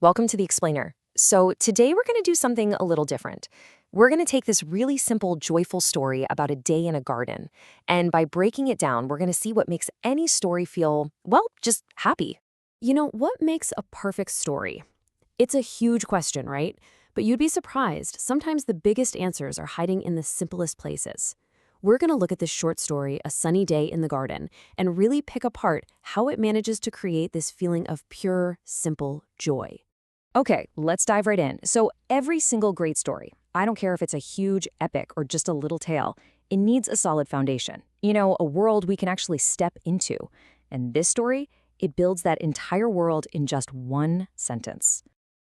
welcome to the Explainer. So today we're going to do something a little different. We're going to take this really simple, joyful story about a day in a garden, and by breaking it down, we're going to see what makes any story feel, well, just happy. What makes a perfect story? It's a huge question, right? But you'd be surprised. Sometimes the biggest answers are hiding in the simplest places. We're going to look at this short story, A Sunny Day in the Garden, and really pick apart how it manages to create this feeling of pure, simple joy. Okay, let's dive right in. So every single great story, I don't care if it's a huge epic or just a little tale, it needs a solid foundation. A world we can actually step into. And this story, it builds that entire world in just one sentence.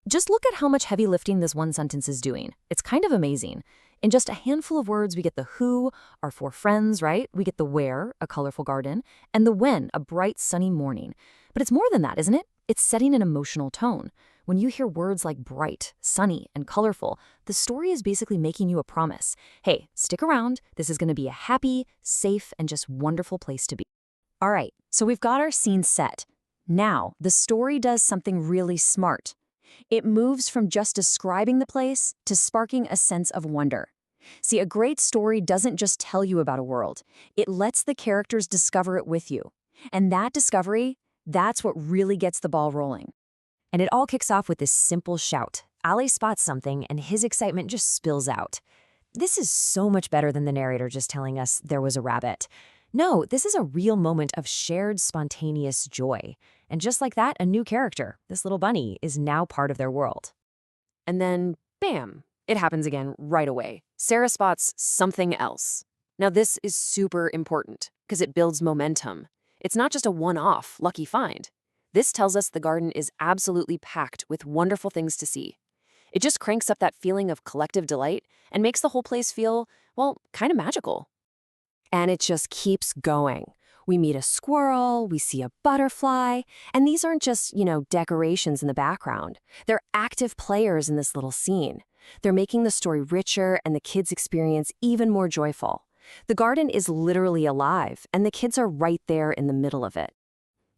Just look at how much heavy lifting this one sentence is doing. It's kind of amazing. In just a handful of words, we get the who, our four friends, right? We get the where, a colorful garden, and the when, a bright, sunny morning. But it's more than that, isn't it? It's setting an emotional tone. When you hear words like bright, sunny, and colorful, the story is basically making you a promise. Hey, stick around. This is going to be a happy, safe, and just wonderful place to be. All right, so we've got our scene set. Now, the story does something really smart. It moves from just describing the place to sparking a sense of wonder. See, a great story doesn't just tell you about a world. It lets the characters discover it with you. And that discovery, that's what really gets the ball rolling. And it all kicks off with this simple shout. Ali spots something, and his excitement just spills out. This is so much better than the narrator just telling us there was a rabbit. No, this is a real moment of shared, spontaneous joy. And just like that, a new character, this little bunny, is now part of their world. And then, bam, it happens again right away. Sarah spots something else. Now, this is super important because it builds momentum. It's not just a one-off, lucky find. This tells us the garden is absolutely packed with wonderful things to see. It just cranks up that feeling of collective delight and makes the whole place feel, well, kind of magical. And it just keeps going. We meet a squirrel, we see a butterfly, and these aren't just, decorations in the background. They're active players in this little scene. They're making the story richer and the kids' experience even more joyful. The garden is literally alive, and the kids are right there in the middle of it.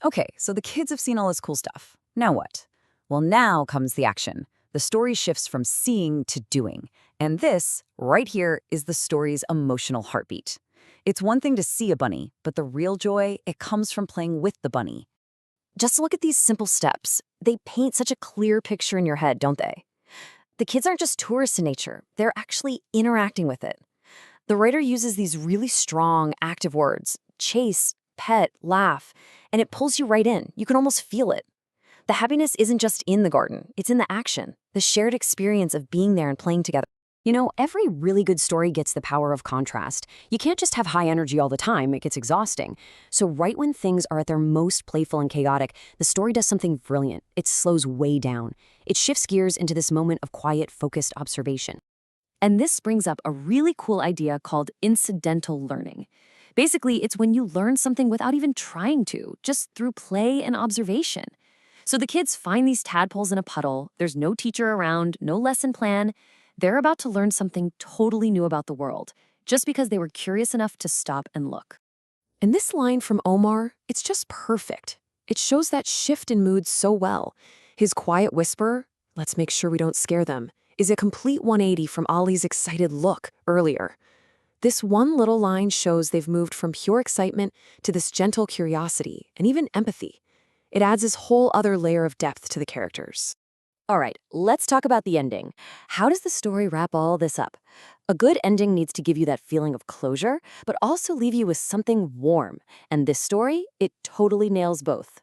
Okay, so the kids have seen all this cool stuff. Now what? Well, now comes the action. The story shifts from seeing to doing. And this, right here, is the story's emotional heartbeat. It's one thing to see a bunny, but the real joy, it comes from playing with the bunny. Just look at these simple steps. They paint such a clear picture in your head, don't they? The kids aren't just tourists in nature. They're actually interacting with it. The writer uses these really strong, active words, chase, pet, laugh, and it pulls you right in. You can almost feel it. The happiness isn't just in the garden. It's in the action, the shared experience of being there and playing together. Every really good story gets the power of contrast. You can't just have high energy all the time. It gets exhausting. So right when things are at their most playful and chaotic, the story does something brilliant. It slows way down. It shifts gears into this moment of quiet, focused observation. And this brings up a really cool idea called incidental learning. Basically, it's when you learn something without even trying to, just through play and observation. So the kids find these tadpoles in a puddle. There's no teacher around, no lesson plan. They're about to learn something totally new about the world, just because they were curious enough to stop and look. And this line from Omar, it's just perfect. It shows that shift in mood so well. His quiet whisper, let's make sure we don't scare them, is a complete 180 from Ali's excited look earlier. This one little line shows they've moved from pure excitement to this gentle curiosity and even empathy. It adds this whole other layer of depth to the characters. All right, let's talk about the ending. How does the story wrap all this up? A good ending needs to give you that feeling of closure, but also leave you with something warm. And this story, it totally nails both.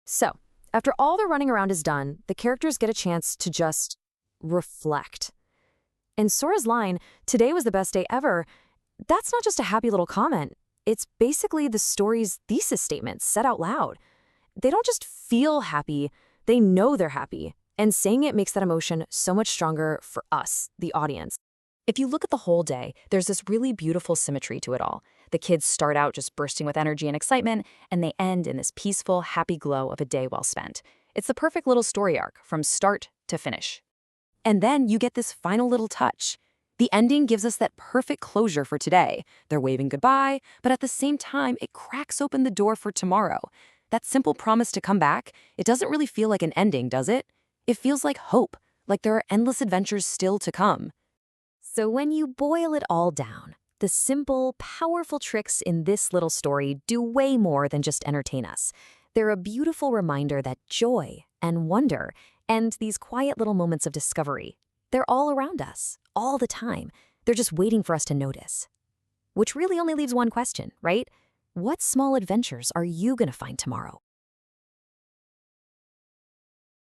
So, after all the running around is done, the characters get a chance to just reflect. And Sora's line, "Today was the best day ever," that's not just a happy little comment. It's basically the story's thesis statement said out loud. They don't just feel happy, they know they're happy. And saying it makes that emotion so much stronger for us, the audience. If you look at the whole day, there's this really beautiful symmetry to it all. The kids start out just bursting with energy and excitement, and they end in this peaceful, happy glow of a day well spent. It's the perfect little story arc from start to finish. And then you get this final little touch. The ending gives us that perfect closure for today. They're waving goodbye, but at the same time, it cracks open the door for tomorrow. That simple promise to come back, it doesn't really feel like an ending, does it? It feels like hope, like there are endless adventures still to come. So when you boil it all down, the simple, powerful tricks in this little story do way more than just entertain us. They're a beautiful reminder that joy and wonder and these quiet little moments of discovery, they're all around us, all the time. They're just waiting for us to notice. Which really only leaves one question, right? What small adventures are you going to find tomorrow?